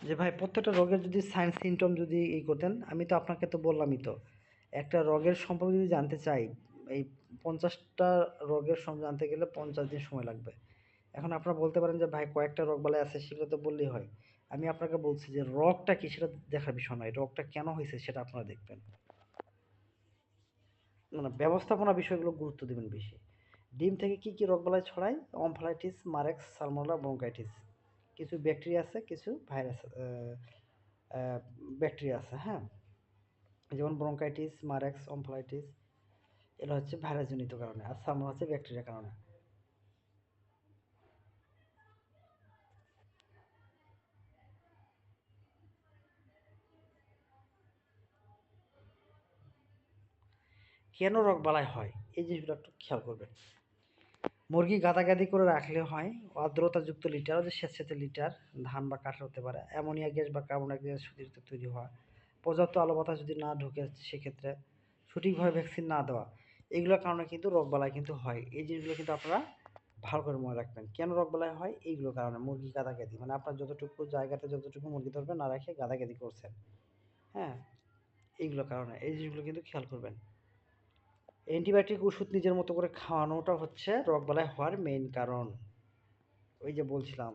যে ভাই প্রত্যেকটা রোগের যদি সাইন সিমটম যদি করতেন, আমি তো আপনাকে তো বললামই তো। একটা রোগের সম্পর্কে যদি জানতে চাই, এই 50টা রোগের জানতে গেলে 50 দিন সময় লাগবে। এখন আপনারা বলতে পারেন যে ভাই কয়েকটা রোগবালাই আছে সেগুলো তো বললেই হয়। আমি আপনাকে বলছি যে রোগটা কি সেটা দেখার বিষয় নয়। রোগটা কেন হইছে সেটা আপনারা দেখবেন। মানে ব্যবস্থাপনা বিষয়গুলো গুরুত্ব দিবেন বেশি। ডিম থেকে কি, কি রোগবালাই ছড়ায়? অম্ফালাইটিস, মারেক্স, সালমোনেলা, ব্রঙ্কাইটিস। কিছু ব্যাকটেরিয়া আছে, কিছু ভাইরাস ব্যাকটেরিয়া আছে, হ্যাঁ? যেমন ব্রঙ্কাইটিস, মারেক্স, অম্ফালাইটিস এগুলো হচ্ছে ভাইরাসজনিত কারণে। আর সালমোনেলা হচ্ছে ব্যাকটেরিয়ার কারণে। কেন রোগবালাই হয়? এই জিনিসগুলো একটু খেয়াল করবেন। মুরগি গাদাগাদি করে রাখলে হয়, আর্দ্রতাযুক্ত লিটার, যে স্যাঁতসেঁতে লিটার, ধান বা কাঠ হতে পারে, অ্যামোনিয়া গ্যাস বা কার্বন ডাই অক্সাইড অতিরিক্ত তৈরি হওয়া, পর্যাপ্ত আলো বাতাস যদি না ঢোকে সেক্ষেত্রে, সঠিকভাবে ভ্যাকসিন না দেওয়া, এগুলোর কারণে কিন্তু রোগবালাই কিন্তু হয়। এই জিনিসগুলো কিন্তু আপনারা ভালো করে মনে রাখবেন। কেন রোগবালাই হয়? এইগুলোর কারণে। মুরগি গাদাগাদি মানে আপনার যতটুকু জায়গাতে যতটুকু মুরগি ধরবেন না রেখে গাদাগাদি করছেন, হ্যাঁ? এইগুলোর কারণে। এই জিনিসগুলো কিন্তু খেয়াল করবেন। অ্যান্টিবায়োটিক ওষুধ নিজের মতো করে খাওয়ানোটা হচ্ছে রোগবালাই হওয়ার মেইন কারণ। ওই যে বলছিলাম,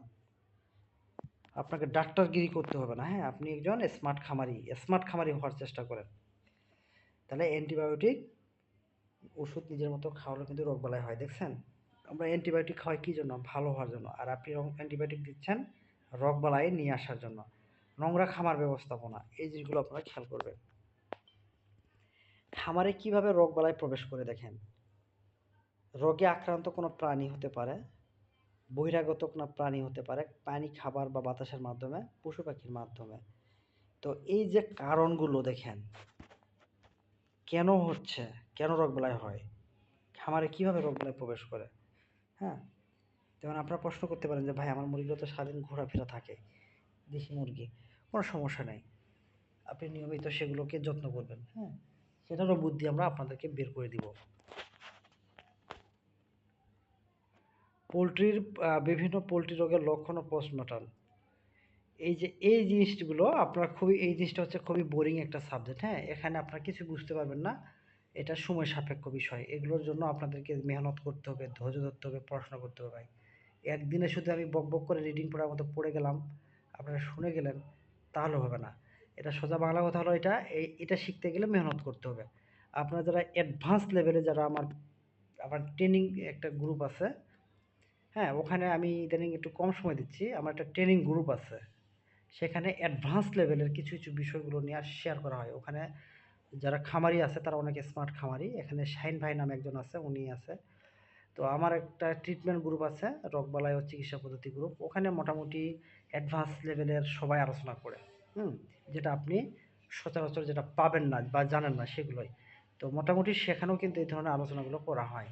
আপনাকে ডাক্তারগিরি করতে হবে না, হ্যাঁ? আপনি একজন স্মার্ট খামারি হওয়ার চেষ্টা করেন। তাহলে অ্যান্টিবায়োটিক ওষুধ নিজের মতো খাওয়ালে কিন্তু রোগবালাই হয়, দেখছেন? আমরা অ্যান্টিবায়োটিক খাওয়াই কী জন্য? ভালো হওয়ার জন্য। আর আপনি অ্যান্টিবায়োটিক দিচ্ছেন রোগবালাই নিয়ে আসার জন্য। নোংরা খামার ব্যবস্থাপনা, এই জিনিসগুলো আপনারা খেয়াল করবেন। খামারে কিভাবে রোগবালাই প্রবেশ করে দেখেন। রোগে আক্রান্ত কোনো প্রাণী হতে পারে, বহিরাগত কোনো প্রাণী হতে পারে, পানি, খাবার বা বাতাসের মাধ্যমে, পশু পাখির মাধ্যমে। তো এই যে কারণগুলো দেখেন, কেন হচ্ছে, কেন রোগবালাই হয়, খামারে কীভাবে রোগবালাই প্রবেশ করে, হ্যাঁ? যেমন আপনারা প্রশ্ন করতে পারেন যে ভাই আমার মুরগিগুলো তো সারাদিন ঘোরাফেরা থাকে, দেশি মুরগি, কোনো সমস্যা নাই, আপনি নিয়মিত সেগুলোকে যত্ন করবেন, হ্যাঁ? সেটারও বুদ্ধি আমরা আপনাদেরকে বের করে দিব। পোলট্রির বিভিন্ন পোলট্রি রোগের লক্ষণ ও পোস্টমর্টম। এই জিনিসগুলো আপনারা এই জিনিসটা হচ্ছে খুবই বোরিং একটা সাবজেক্ট, হ্যাঁ? এখানে আপনারা কিছু বুঝতে পারবেন না। এটা সময় সাপেক্ষ বিষয়। এগুলোর জন্য আপনাদেরকে মেহনত করতে হবে, ধৈর্য ধরতে হবে, পড়াশোনা করতে হবে ভাই। একদিনে শুধু আমি বকবক করে রিডিং পড়ার মতো পড়ে গেলাম, আপনারা শুনে গেলেন, তাহলে হবে না। এটা সোজা বাংলা কথা হলো, এটা শিখতে গেলে মেহনত করতে হবে। আপনারা যারা অ্যাডভান্স লেভেলে, যারা আমার ট্রেনিং একটা গ্রুপ আছে, হ্যাঁ? ওখানে আমি ইদানিং একটু কম সময় দিচ্ছি। আমার একটা ট্রেনিং গ্রুপ আছে। সেখানে অ্যাডভান্স লেভেলের কিছু, কিছু বিষয়গুলো নিয়ে শেয়ার করা হয়। ওখানে যারা খামারি আছে তারা অনেক স্মার্ট খামারি। এখানে শাহিন ভাই নামে একজন আছে, উনি আছে। তো আমার একটা ট্রিটমেন্ট গ্রুপ আছে, রোগবালাই ও চিকিৎসা পদ্ধতি গ্রুপ। ওখানে মোটামুটি অ্যাডভান্স লেভেলের সবাই আলোচনা করে। হুম? যেটা আপনি সচরাচর যেটা পাবেন না বা জানেন না সেগুলোই। তো মোটামুটি সেখানেও কিন্তু এই ধরনের আলোচনাগুলো করা হয়।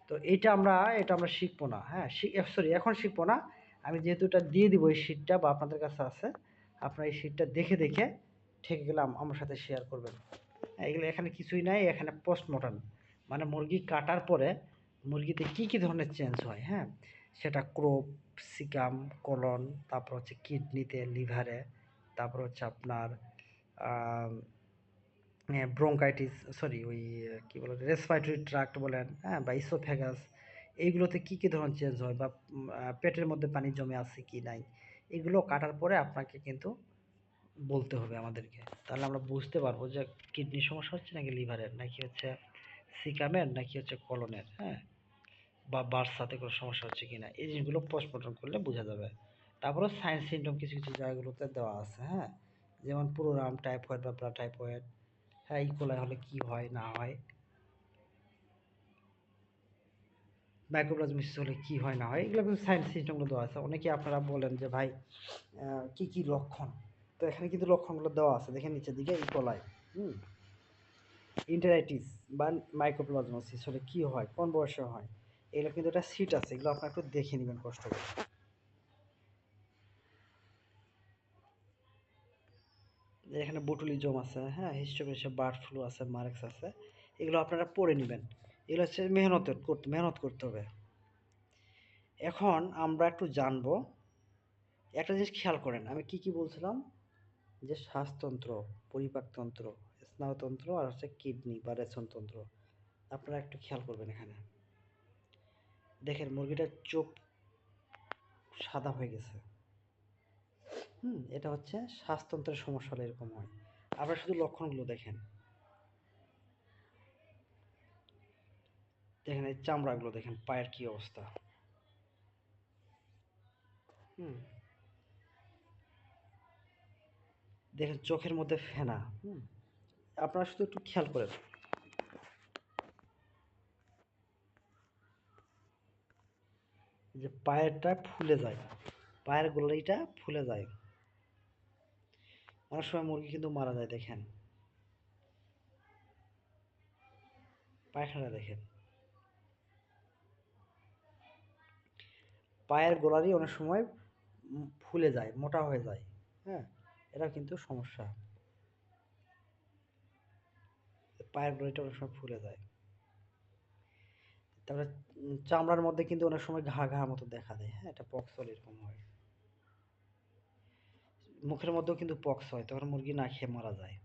তো এটা আমরা শিখবো না, হ্যাঁ? সরি, এখন শিখবো না। আমি যেহেতু এটা দিয়ে দিব এই শিটটা, বা আপনাদের কাছে আছে, আপনারা এই শিটটা দেখে দেখে ঠেকে গেলে আমার সাথে শেয়ার করবেন। হ্যাঁ, এগুলো এখানে কিছুই নাই, এখানে পোস্টমর্টম মানে মুরগি কাটার পরে মুরগিতে কি কি ধরনের চেঞ্জ হয়, হ্যাঁ? সেটা ক্রোপ, সিকাম, কোলন, তারপর হচ্ছে কিডনিতে, লিভারে, তারপর হচ্ছে আপনার ব্রঙ্কাইটিস, সরি ওই কী বলে, রেসপিরেটরি ট্র্যাক্ট বলেন, হ্যাঁ? বা ইসোফেগাস, এইগুলোতে কী কী ধরনের চেঞ্জ হয়, বা পেটের মধ্যে পানি জমে আছে কি নাই, এগুলো কাটার পরে আপনাকে কিন্তু বলতে হবে আমাদেরকে। তাহলে আমরা বুঝতে পারবো যে কিডনির সমস্যা হচ্ছে নাকি লিভারের, নাকি হচ্ছে সিকামের, নাকি হচ্ছে কলনের, হ্যাঁ? বা বার্সাতে কোনো সমস্যা হচ্ছে কিনা। এই জিনিসগুলো পোস্টমর্টম করলে বোঝা যাবে। তারপরেও সাইন সিমটম কিছু, কিছু জায়গাগুলোতে দেওয়া আছে, হ্যাঁ? যেমন পুরোরাম, টাইফয়েড বা ব্লাড টাইফয়েড, হ্যাঁ? ইকোলাই হলে কি হয় না হয়, মাইক্রোপ্লাজমিসিস হলে কি হয় না হয়, এগুলো কিন্তু সাইন সিমটমগুলো দেওয়া আছে। অনেকে আপনারা বলেন যে ভাই কি, কি লক্ষণ? তো এখানে কিন্তু লক্ষণগুলো দেওয়া আছে। দেখেন নিচের দিকে, ইকোলাই, হুম? এন্টেরাইটিস বা মাইক্রোপ্লাজমোসিস হলে কি হয়, কোন বয়সে হয়, এগুলো কিন্তু একটা সিট আছে, এগুলো আপনারা একটু দেখে নেবেন কষ্ট করে। এখানে বোটুলিজম আছে, হ্যাঁ? হিস্টোমেশিয়া, বার্ড ফ্লু আছে, মারেক্স আছে, এগুলো আপনারা পড়ে নেবেন। এগুলো হচ্ছে মেহনত করতে হবে। এখন আমরা একটু জানবো একটা জিনিস খেয়াল করেন, আমি কি কি বলছিলাম, যে শ্বাসতন্ত্র, পরিপাকতন্ত্র, স্নায়ুতন্ত্র আর হচ্ছে কিডনি বা রেচনতন্ত্র। আপনারা একটু খেয়াল করবেন এখানে, দেখেন মুরগিটার চোখ সাদা হয়ে গেছে। এটা হচ্ছে শ্বাসতন্ত্রের সমস্যা হলে এরকম হয়। আপনারা শুধু লক্ষণগুলো দেখেন, দেখেন এই চামড়াগুলো দেখেন, পায়ের কি অবস্থা। হুম দেখেন চোখের মধ্যে ফেনা। আপনারা শুধু একটু খেয়াল করেন, যে পায়েরটা ফুলে যায়, পায়ের গোড়ালিটা ফুলে যায়। অনেক সময় মুরগি কিন্তু মারা যায়, দেখেন পায়খানা দেখেন, পায়ের গোড়ালি অনেক সময় ফুলে যায়, মোটা হয়ে যায়। হ্যাঁ, এটা কিন্তু সমস্যা, পায়ের গোড়ালিটা অনেক সময় ফুলে যায়। তারপরে চামড়ার মধ্যে কিন্তু অনেক সময় ঘা ঘা মতো দেখা দেয়। হ্যাঁ, এটা পক্স হলে এরকম হয়। মুখের মধ্যেও কিন্তু পক্স হয়, তখন মুরগি না খেয়ে মারা যায়।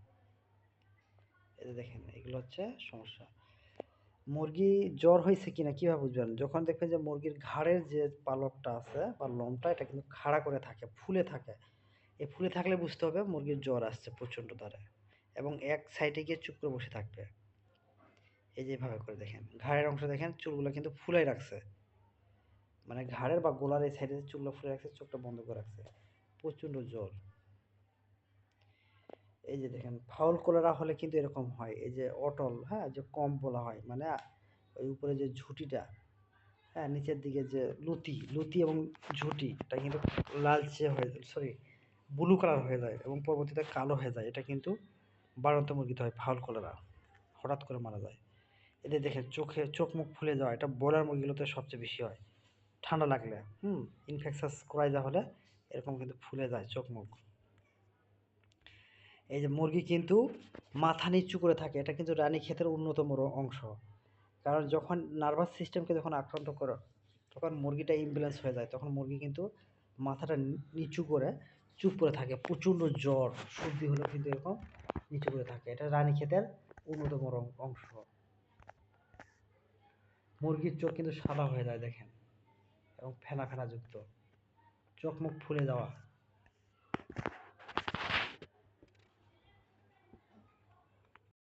এই যে দেখেন, এগুলো হচ্ছে সমস্যা। মুরগি জ্বর হয়েছে কিনা কিভাবে বুঝবেন? যখন দেখবেন যে মুরগির ঘাড়ের যে পালকটা আছে বা লোমটা, এটা কিন্তু খাড়া করে থাকে, ফুলে থাকে। এই ফুলে থাকলে বুঝতে হবে মুরগির জ্বর আসছে প্রচণ্ড দরে, এবং এক সাইডে গিয়ে চুপ করে বসে থাকবে। এই যে এভাবে করে দেখেন, ঘাড়ের অংশ দেখেন চুলগুলো কিন্তু ফুলাই রাখছে, মানে ঘাড়ের বা গোলার এই সাইডে চুলগুলো ফুলে রাখছে, চোখটা বন্ধ করে রাখছে, প্রচণ্ড জ্বর। এই যে দেখেন ফাউল কলেরা হলে কিন্তু এরকম হয়। এই যে অটল, হ্যাঁ, যে কম বলা হয়, মানে ওই উপরে যে ঝুঁটিটা, হ্যাঁ, নিচের দিকে যে লতি লতি এবং ঝুঁটি, এটা কিন্তু লালচে হয়ে যায়, সরি ব্লু কালার হয়ে যায় এবং পরবর্তীতে কালো হয়ে যায়। এটা কিন্তু বাড়ন্ত মুরগিতে হয়, ফাউল কলেরা, হঠাৎ করে মারা যায়। এদের দেখেন চোখ মুখ ফুলে যাওয়া, এটা ব্রয়লার মুরগিগুলোতে সবচেয়ে বেশি হয়। ঠান্ডা লাগলে, ইনফেকশাস করাইজা হলে এরকম কিন্তু ফুলে যায় চোখ মুখ। এই যে মুরগি কিন্তু মাথা নিচু করে থাকে, এটা কিন্তু রানীক্ষেতের অন্যতম অংশ। কারণ যখন নার্ভাস সিস্টেমকে যখন আক্রান্ত করে, তখন মুরগিটা ইমব্যালেন্স হয়ে যায়, তখন মুরগি কিন্তু মাথাটা নিচু করে চুপ করে থাকে। প্রচণ্ড জ্বর সর্দি হলে কিন্তু এরকম নিচু করে থাকে, এটা রানীক্ষেতের অন্যতম অংশ। মুরগির চোখ কিন্তু সাদা হয়ে যায় দেখেন, এবং ফেনা ফেনা যুক্ত, চোখ মুখ ফুলে যাওয়া।